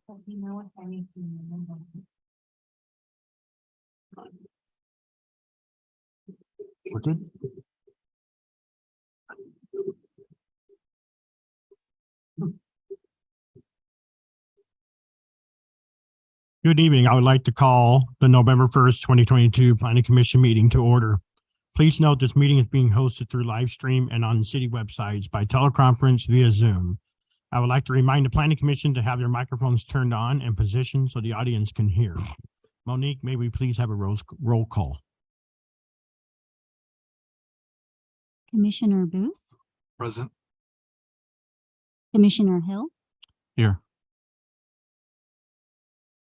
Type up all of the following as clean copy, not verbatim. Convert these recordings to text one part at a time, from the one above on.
You know what I mean? We're good. Good evening. I would like to call the November 1st, 2022 Planning Commission meeting to order. Please note this meeting is being hosted through live stream and on city websites by teleconference via Zoom. I would like to remind the Planning Commission to have their microphones turned on and positioned so the audience can hear. Monique, may we please have a roll call? Commissioner Booth, Present. Commissioner Hill, Here.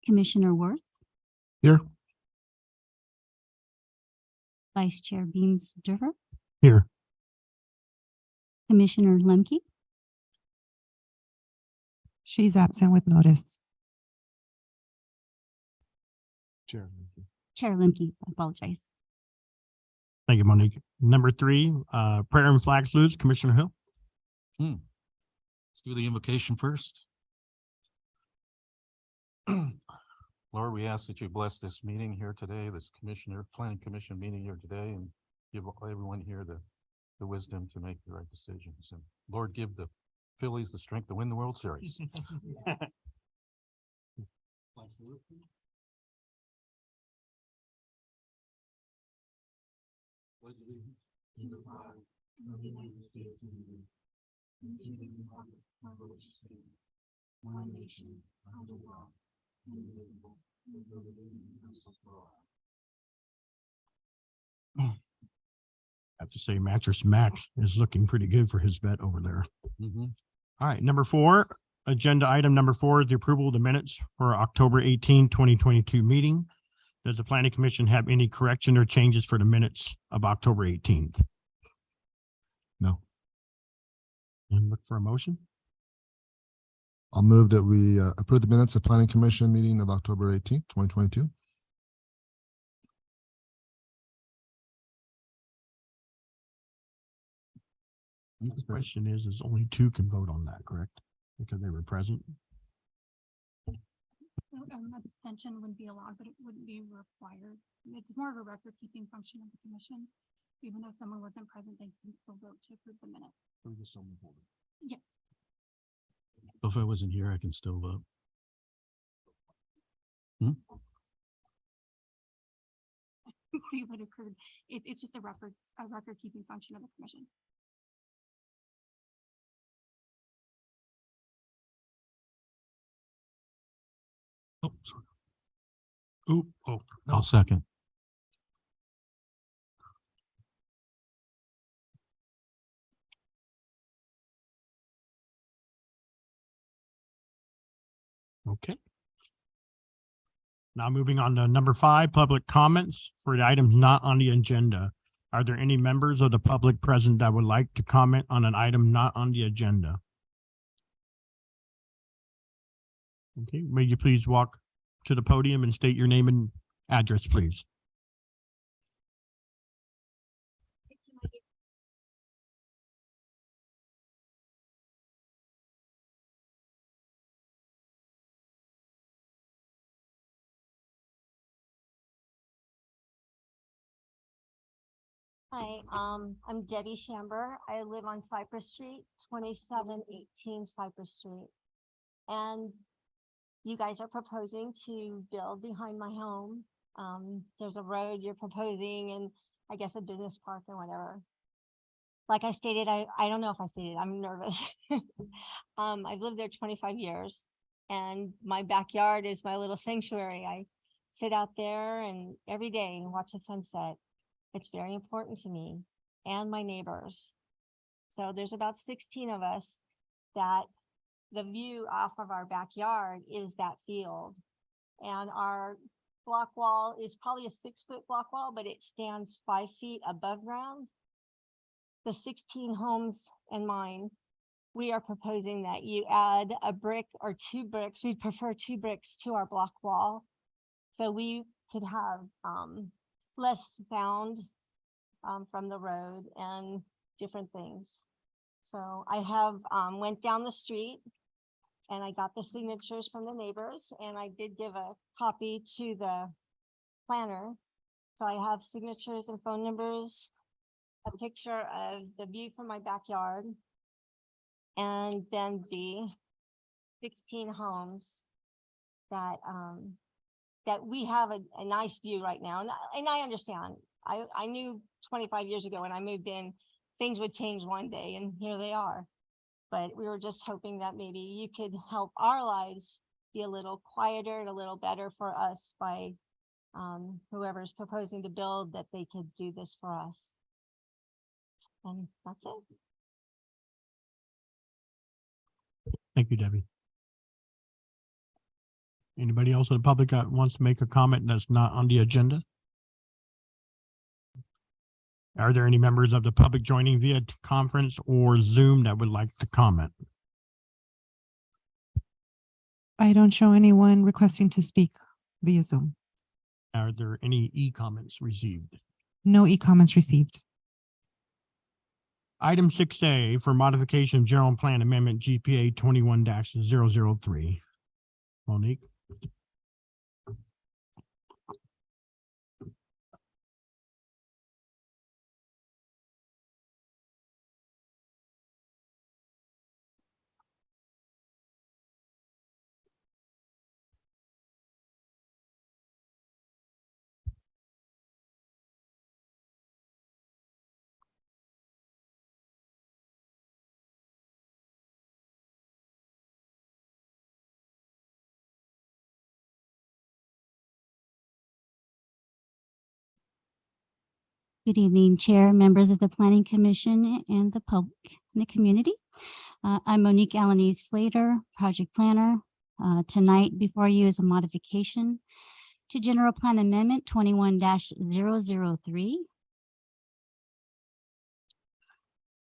Commissioner Worth. Here. Vice Chair Beams Durher, Here. Commissioner Lemke, She's absent with notice. Chair. Chair Lemke, I apologize. Thank you, Monique. Number 3, prayer and flag salutes, Commissioner Hill. Let's do the invocation first. Lord, we ask that you bless this meeting here today, this planning commission meeting here today, and give everyone here the wisdom to make the right decisions. And Lord, give the Phillies the strength to win the World Series. One nation, under God, indivisible, with liberty and justice for all. I have to say Mattress Max is looking pretty good for his bet over there. All right, number 4, agenda item number 4 is the approval of the minutes for October 18, 2022 meeting. Does the Planning Commission have any correction or changes for the minutes of October 18th? No. And look for a motion. I'll move that we approve the minutes of Planning Commission meeting of October 18th, 2022. The question is only 2 can vote on that, correct? Because they were present. Abstention wouldn't be allowed, but it wouldn't be required. It's more of a record keeping function of the commission. Even though someone wasn't present, they can still vote to approve the minute. Yeah. If I wasn't here, I can still vote. See what occurred. It's just a record keeping function of the commission. Oh, sorry. I'll second. Okay. Now moving on to number 5, public comments for the items not on the agenda. Are there any members of the public present that would like to comment on an item not on the agenda? Okay, may you please walk to the podium and state your name and address, please. Hi, I'm Debbie Shamber. I live on Cypress Street, 2718 Cypress Street. And you guys are proposing to build behind my home. There's a road you're proposing and I guess a business park or whatever. Like I stated, I don't know if I stated, I'm nervous. I've lived there 25 years and my backyard is my little sanctuary. I sit out there and every day and watch the sunset. It's very important to me and my neighbors. So there's about 16 of us that the view off of our backyard is that field. And our block wall is probably a 6-foot block wall, but it stands 5 feet above ground. The 16 homes and mine, we are proposing that you add a brick or 2 bricks. We'd prefer 2 bricks to our block wall. So we could have less sound from the road and different things. So I have went down the street and I got the signatures from the neighbors, and I did give a copy to the planner. So I have signatures and phone numbers, a picture of the view from my backyard, and then the 16 homes that, that we have a nice view right now. And I understand. I knew 25 years ago when I moved in, things would change one day, and here they are. But we were just hoping that maybe you could help our lives be a little quieter and a little better for us by whoever's proposing to build, that they could do this for us. And that's it. Thank you, Debbie. Anybody else in the public that wants to make a comment that's not on the agenda? Are there any members of the public joining via conference or Zoom that would like to comment? I don't show anyone requesting to speak via Zoom. Are there any e-comments received? No e-comments received. Item 6A for modification of general plan amendment GPA 21-003. Monique? Good evening, Chair, members of the Planning Commission and the public and the community. I'm Monique Alanese Flater, project planner. Tonight before you is a modification to General Plan Amendment 21-003.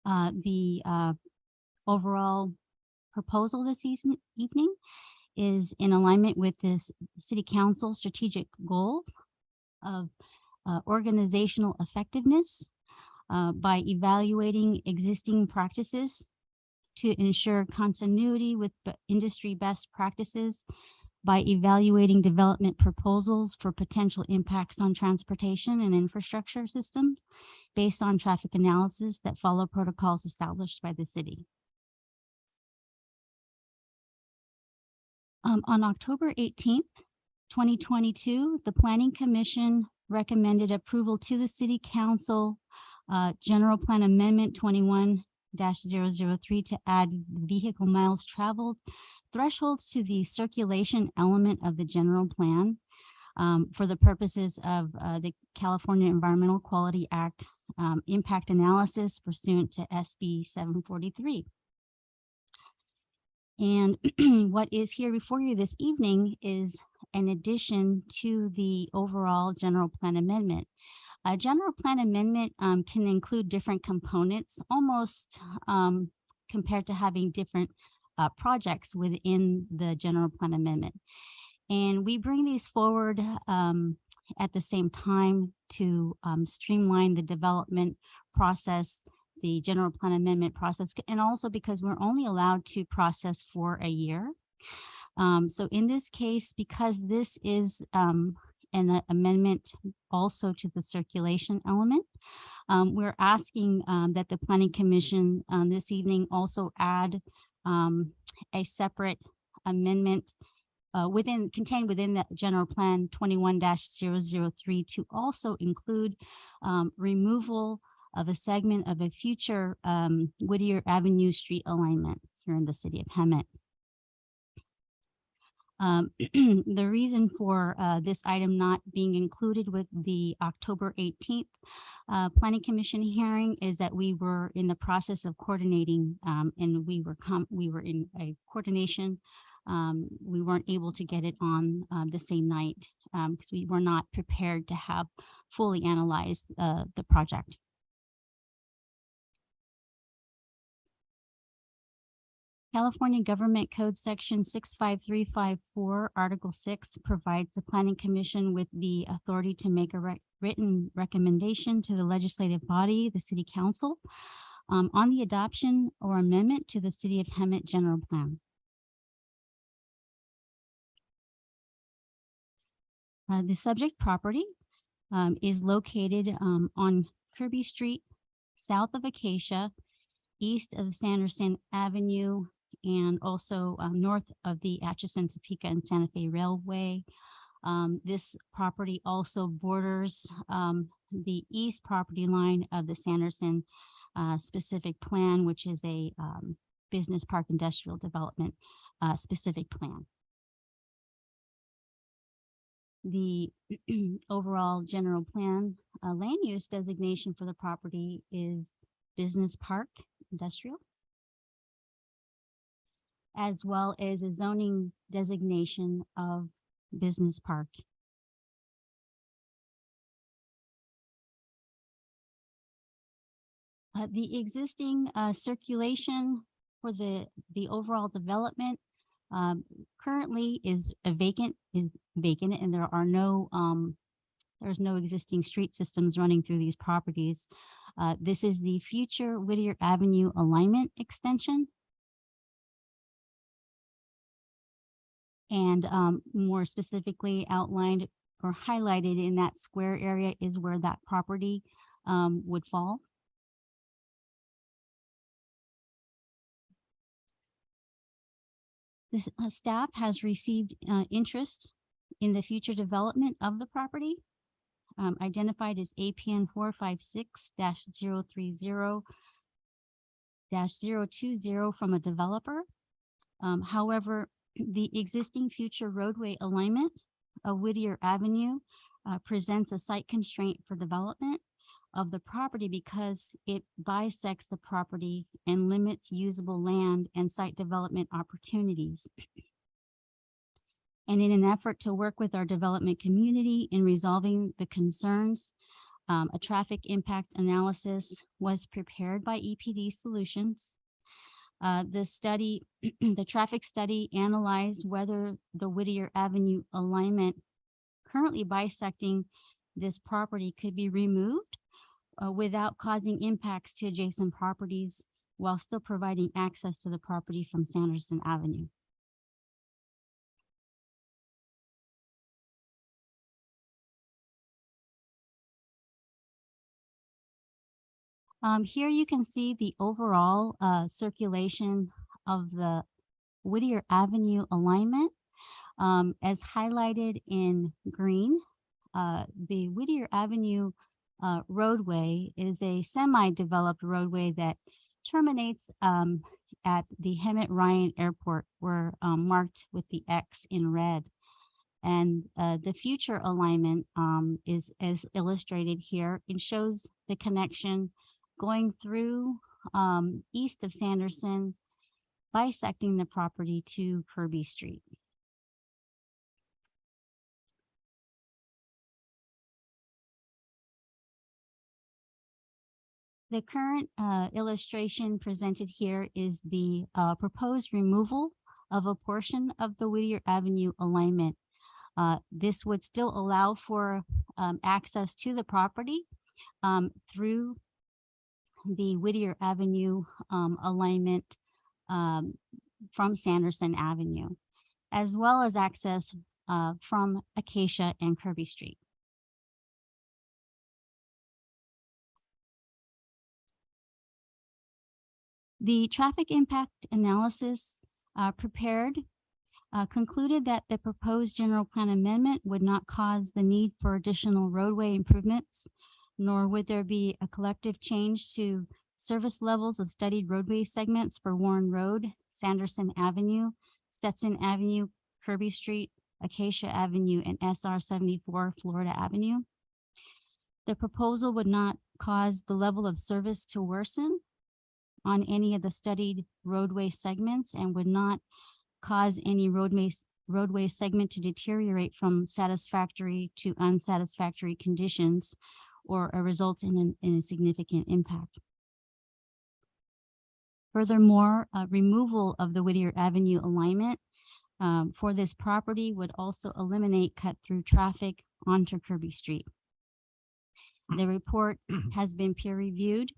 The overall proposal this evening is in alignment with this City Council strategic goal of organizational effectiveness by evaluating existing practices to ensure continuity with industry best practices, by evaluating development proposals for potential impacts on transportation and infrastructure systems based on traffic analysis that follow protocols established by the city. On October 18th, 2022, the Planning Commission recommended approval to the City Council General Plan Amendment 21-003 to add vehicle miles traveled thresholds to the circulation element of the general plan for the purposes of the California Environmental Quality Act impact analysis pursuant to SB 743. And what is here before you this evening is an addition to the overall general plan amendment. A general plan amendment can include different components, almost compared to having different projects within the general plan amendment. And we bring these forward at the same time to streamline the development process, the general plan amendment process, and also because we're only allowed to process for a year. So in this case, because this is an amendment also to the circulation element, we're asking that the Planning Commission this evening also add a separate amendment contained within the general plan 21-003 to also include removal of a segment of a future Whittier Avenue street alignment here in the city of Hemet. The reason for this item not being included with the October 18th Planning Commission hearing is that we were in the process of coordinating and we were in a coordination. We weren't able to get it on the same night because we were not prepared to have fully analyzed the project. California Government Code Section 65354, Article 6 provides the Planning Commission with the authority to make a written recommendation to the legislative body, the City Council, on the adoption or amendment to the City of Hemet General Plan. The subject property is located on Kirby Street, south of Acacia, east of Sanderson Avenue, and also north of the Atchison, Topeka, and Santa Fe Railway. This property also borders the east property line of the Sanderson specific plan, which is a business park industrial development specific plan. The overall general plan land use designation for the property is business park industrial, as well as a zoning designation of business park. The existing circulation for the overall development currently is vacant, and there are no there's no existing street systems running through these properties. This is the future Whittier Avenue alignment extension. And more specifically outlined or highlighted in that square area is where that property would fall. This staff has received interest in the future development of the property, identified as APN 456-030-020 from a developer. However, the existing future roadway alignment of Whittier Avenue presents a site constraint for development of the property because it bisects the property and limits usable land and site development opportunities. And in an effort to work with our development community in resolving the concerns, a traffic impact analysis was prepared by EPD Solutions. The traffic study analyzed whether the Whittier Avenue alignment currently bisecting this property could be removed without causing impacts to adjacent properties while still providing access to the property from Sanderson Avenue. Here you can see the overall circulation of the Whittier Avenue alignment. As highlighted in green, the Whittier Avenue roadway is a semi-developed roadway that terminates at the Hemet Ryan Airport, where marked with the X in red. And the future alignment is as illustrated here. It shows the connection going through east of Sanderson, bisecting the property to Kirby Street. The current illustration presented here is the proposed removal of a portion of the Whittier Avenue alignment. This would still allow for access to the property through the Whittier Avenue alignment from Sanderson Avenue, as well as access from Acacia and Kirby Street. The traffic impact analysis prepared concluded that the proposed general plan amendment would not cause the need for additional roadway improvements, nor would there be a collective change to service levels of studied roadway segments for Warren Road, Sanderson Avenue, Stetson Avenue, Kirby Street, Acacia Avenue, and SR 74 Florida Avenue. The proposal would not cause the level of service to worsen on any of the studied roadway segments and would not cause any roadway segment to deteriorate from satisfactory to unsatisfactory conditions or result in a significant impact. Furthermore, removal of the Whittier Avenue alignment for this property would also eliminate cut-through traffic onto Kirby Street. The report has been peer-reviewed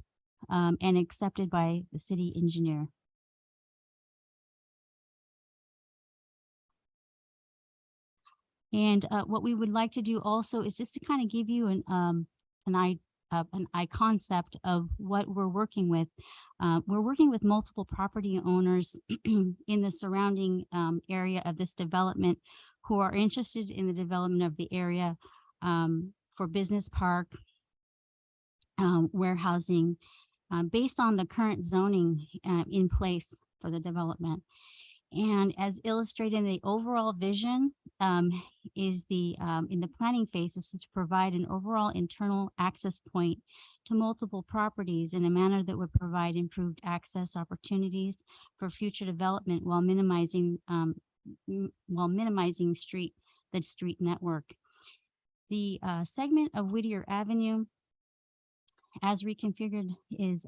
and accepted by the city engineer. And what we would like to do also is just to kind of give you an eye concept of what we're working with. We're working with multiple property owners in the surrounding area of this development who are interested in the development of the area for business park, warehousing, based on the current zoning in place for the development. And as illustrated in the overall vision, is in the planning phase is to provide an overall internal access point to multiple properties in a manner that would provide improved access opportunities for future development while minimizing the street network. The segment of Whittier Avenue, as reconfigured, is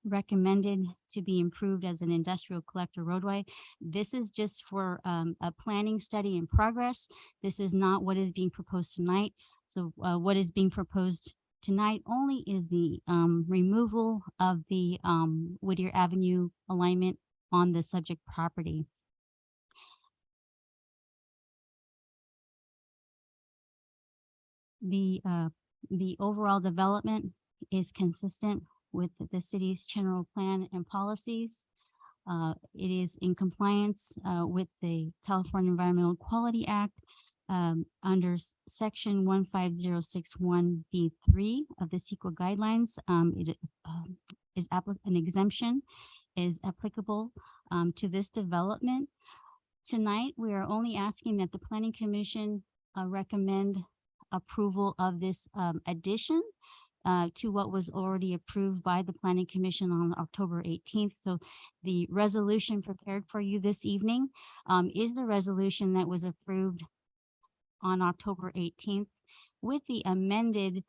recommended to be improved as an industrial collector roadway. This is just for a planning study in progress. This is not what is being proposed tonight. So what is being proposed tonight only is the removal of the Whittier Avenue alignment on the subject property. The overall development is consistent with the city's general plan and policies. It is in compliance with the California Environmental Quality Act under section 15061B3 of the CEQA guidelines. An exemption is applicable to this development. Tonight, we are only asking that the Planning Commission recommend approval of this addition to what was already approved by the Planning Commission on October 18th. So the resolution prepared for you this evening is the resolution that was approved on October 18th with the amended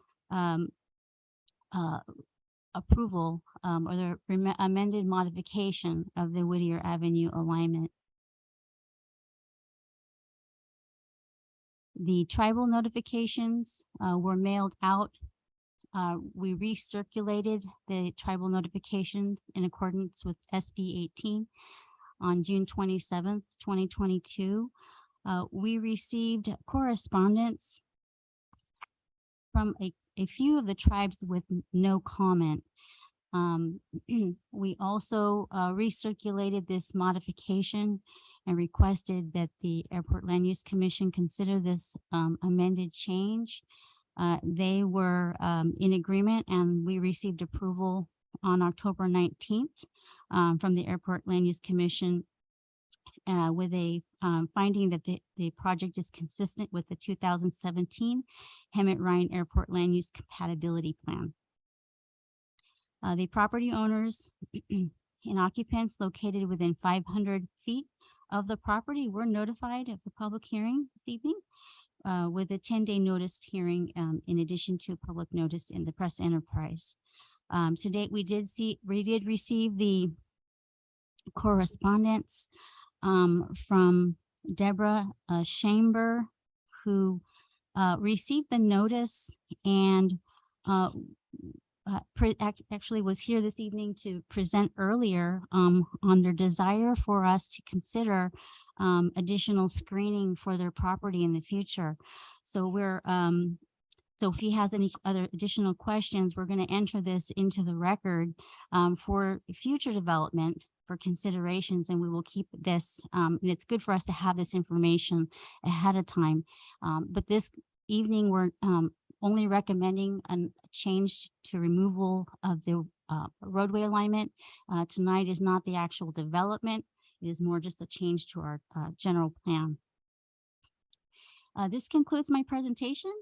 approval or the amended modification of the Whittier Avenue alignment. The tribal notifications were mailed out. We recirculated the tribal notifications in accordance with SB 18 on June 27th, 2022. We received correspondence from a few of the tribes with no comment. We also recirculated this modification and requested that the Airport Land Use Commission consider this amended change. They were in agreement, and we received approval on October 19th from the Airport Land Use Commission with a finding that the project is consistent with the 2017 Hemet-Ryan Airport Land Use Compatibility Plan. The property owners and occupants located within 500 feet of the property were notified of the public hearing this evening with a 10-day notice hearing in addition to public notice in the press enterprise. To date, we did receive the correspondence from Deborah Chamber, who received the notice and actually was here this evening to present earlier on their desire for us to consider additional screening for their property in the future. So we're so if he has any other additional questions, we're going to enter this into the record for future development for considerations, and we will keep this. And it's good for us to have this information ahead of time. But this evening, we're only recommending a change to removal of the roadway alignment. Tonight is not the actual development. It is more just a change to our general plan. This concludes my presentation.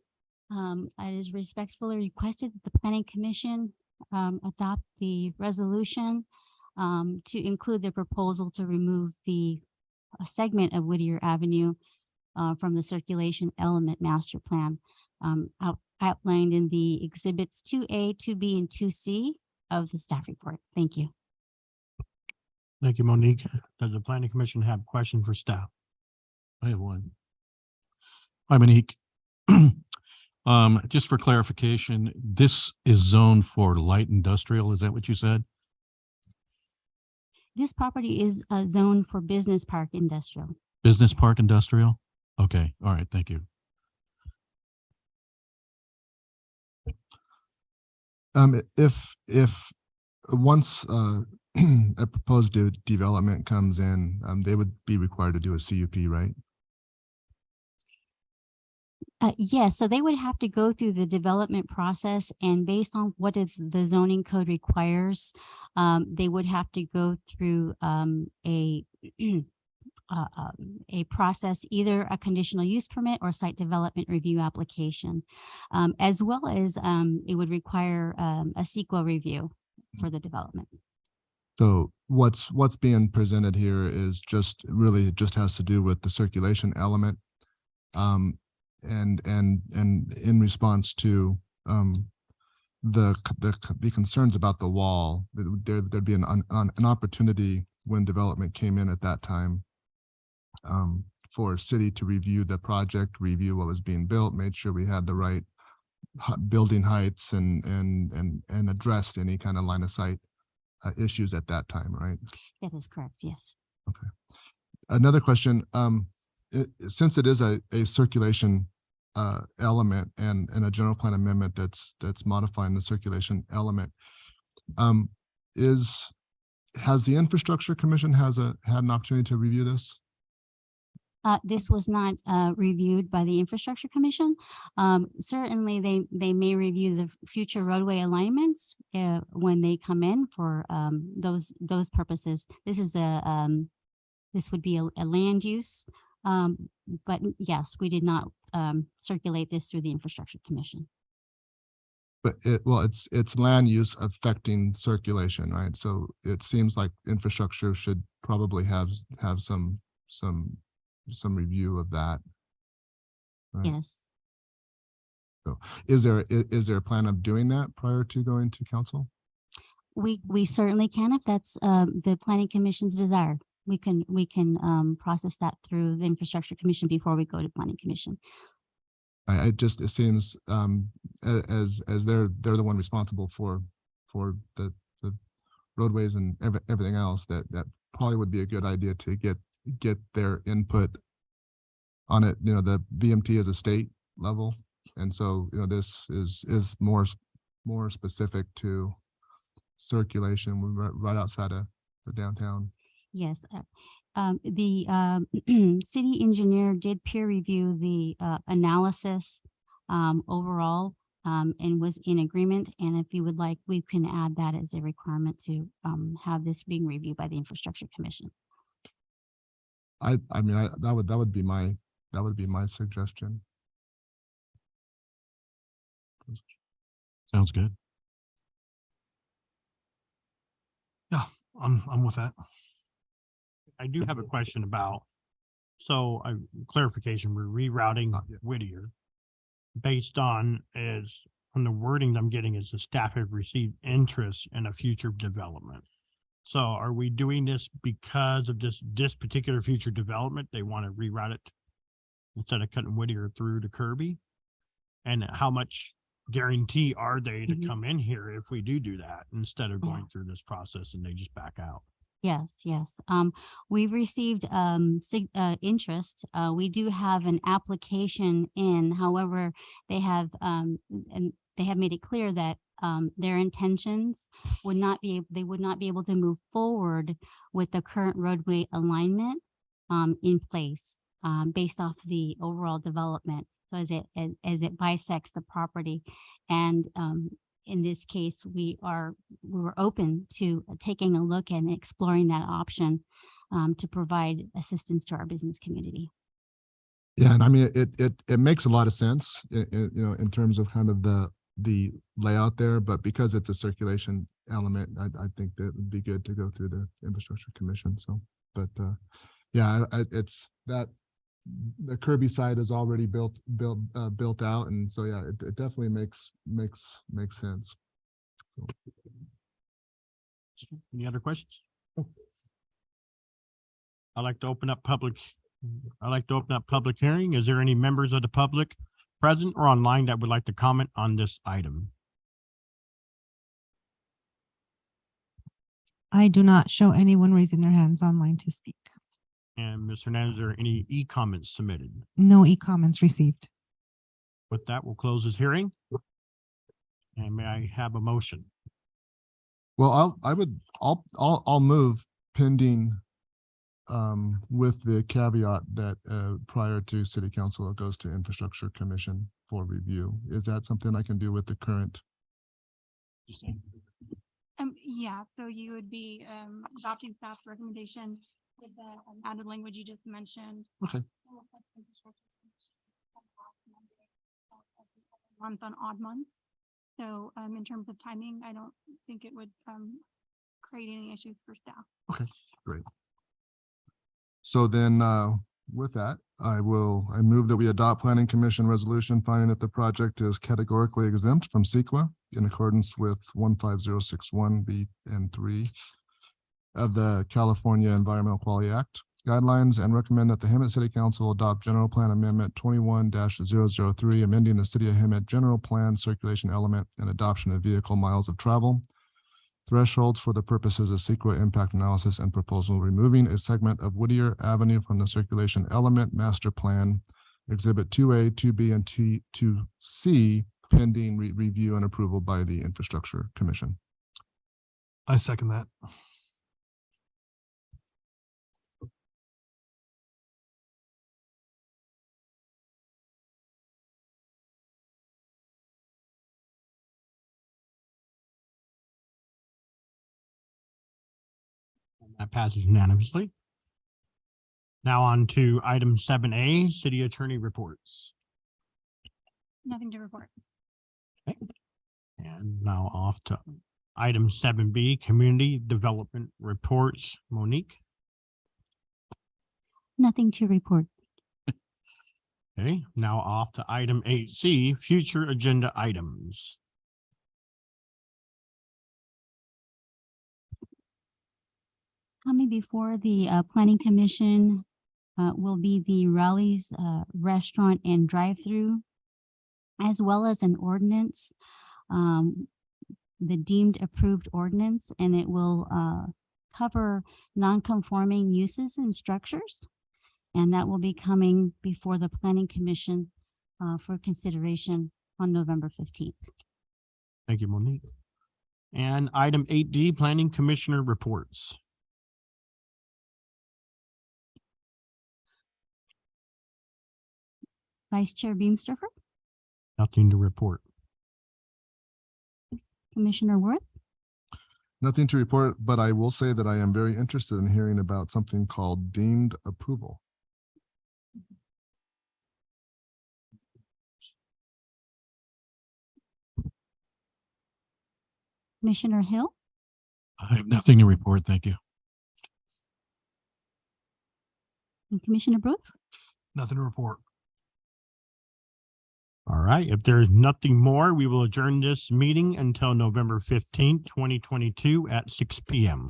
It is respectfully requested that the Planning Commission adopt the resolution to include the proposal to remove the segment of Whittier Avenue from the circulation element master plan outlined in the exhibits 2A, 2B, and 2C of the staff report. Thank you. Thank you, Monique. Does the Planning Commission have questions for staff? I have one. Hi, Monique. Just for clarification, this is zoned for light industrial. Is that what you said? This property is zoned for business park industrial. Business park industrial? Okay, all right, thank you. If once a proposed development comes in, they would be required to do a CUP, right? Yes, so they would have to go through the development process, and based on what the zoning code requires, they would have to go through a process, either a conditional use permit or site development review application, as well as it would require a CEQA review for the development. So what's being presented here is just really just has to do with the circulation element. And in response to the concerns about the wall, there'd be an opportunity when development came in at that time for city to review the project, review what was being built, made sure we had the right building heights and addressed any kind of line of sight issues at that time, right? That is correct, yes. Another question, since it is a circulation element and a general plan amendment that's modifying the circulation element, has the Infrastructure Commission had an opportunity to review this? This was not reviewed by the Infrastructure Commission. Certainly, they may review the future roadway alignments when they come in for those purposes. This would be a land use, but yes, we did not circulate this through the Infrastructure Commission. But it's land use affecting circulation, right? So it seems like infrastructure should probably have some review of that. Right? Yes. So is there a plan of doing that prior to going to council? We certainly can, if that's the Planning Commission's desire. We can process that through the Infrastructure Commission before we go to Planning Commission. It seems as they're the one responsible for the roadways and everything else, that probably would be a good idea to get their input on it. You know, the VMT is a state level, and so this is more specific to circulation right outside of the downtown. Yes. The city engineer did peer review the analysis overall and was in agreement. And if you would like, we can add that as a requirement to have this being reviewed by the Infrastructure Commission. I mean, that would be my suggestion. Sounds good. Yeah, I'm with that. I do have a question about, so clarification, we're rerouting Yeah. Whittier based on from the wording I'm getting is the staff have received interest in a future development. So are we doing this because of this particular future development? They want to reroute it instead of cutting Whittier through to Kirby? And how much guarantee are they to come in here if we do that instead of going through this process and they just back out? Yes, yes. We've received interest. We do have an application in. However, they have made it clear that their intentions would not be able to move forward with the current roadway alignment in place based off the overall development. So as it bisects the property, and in this case, we were open to taking a look and exploring that option to provide assistance to our business community. Yeah, and I mean, it makes a lot of sense, in terms of kind of the layout there, but because it's a circulation element, I think that it would be good to go through the Infrastructure Commission. So, but yeah, it's that the Kirby side is already built out, and so yeah, it definitely makes sense. So. Any other questions? I'd like to open up public hearing. Is there any members of the public present or online that would like to comment on this item? I do not show anyone raising their hands online to speak. And Ms. Hernandez, are there any e-comments submitted? No e-comments received. With that, we'll close this hearing. And may I have a motion? Well, I'll move pending with the caveat that prior to city council, it goes to infrastructure commission for review. Is that something I can do with the current? Yeah, so you would be, adopting staff's recommendation with the added language you just mentioned. Okay. Month on odd months. So, in terms of timing, I don't think it would, create any issues for staff. Okay, great. So then, with that, I move that we adopt planning commission resolution finding that the project is categorically exempt from CEQA in accordance with 15061 B and 3 of the California Environmental Quality Act guidelines, and recommend that the Hemet City Council adopt General Plan Amendment 21-003, amending the City of Hemet General Plan Circulation Element and adoption of vehicle miles of travel thresholds for the purposes of CEQA impact analysis and proposal, removing a segment of Whittier Avenue from the circulation element master plan, exhibit 2A, 2B, and 2C, pending review and approval by the Infrastructure Commission. I second that. That passes unanimously. Now on to item 7A, city attorney reports. Nothing to report. And now off to item 7B, community development reports. Monique. Nothing to report. Okay, now off to item 8C, future agenda items. Coming before the planning commission will be the Rally's Restaurant and Drive-Through, as well as an ordinance, the deemed approved ordinance, and it will cover non-conforming uses and structures. And that will be coming before the planning commission for consideration on November 15th. Thank you, Monique. And item 8D, planning commissioner reports. Vice Chair Beamsterfer, Nothing to report. Commissioner Worth, Nothing to report, but I will say that I am very interested in hearing about something called deemed approval. Commissioner Hill, I have nothing to report. Thank you. and Commissioner Booth. Nothing to report. All right, if there's nothing more, we will adjourn this meeting until November 15th, 2022 at 6 p.m.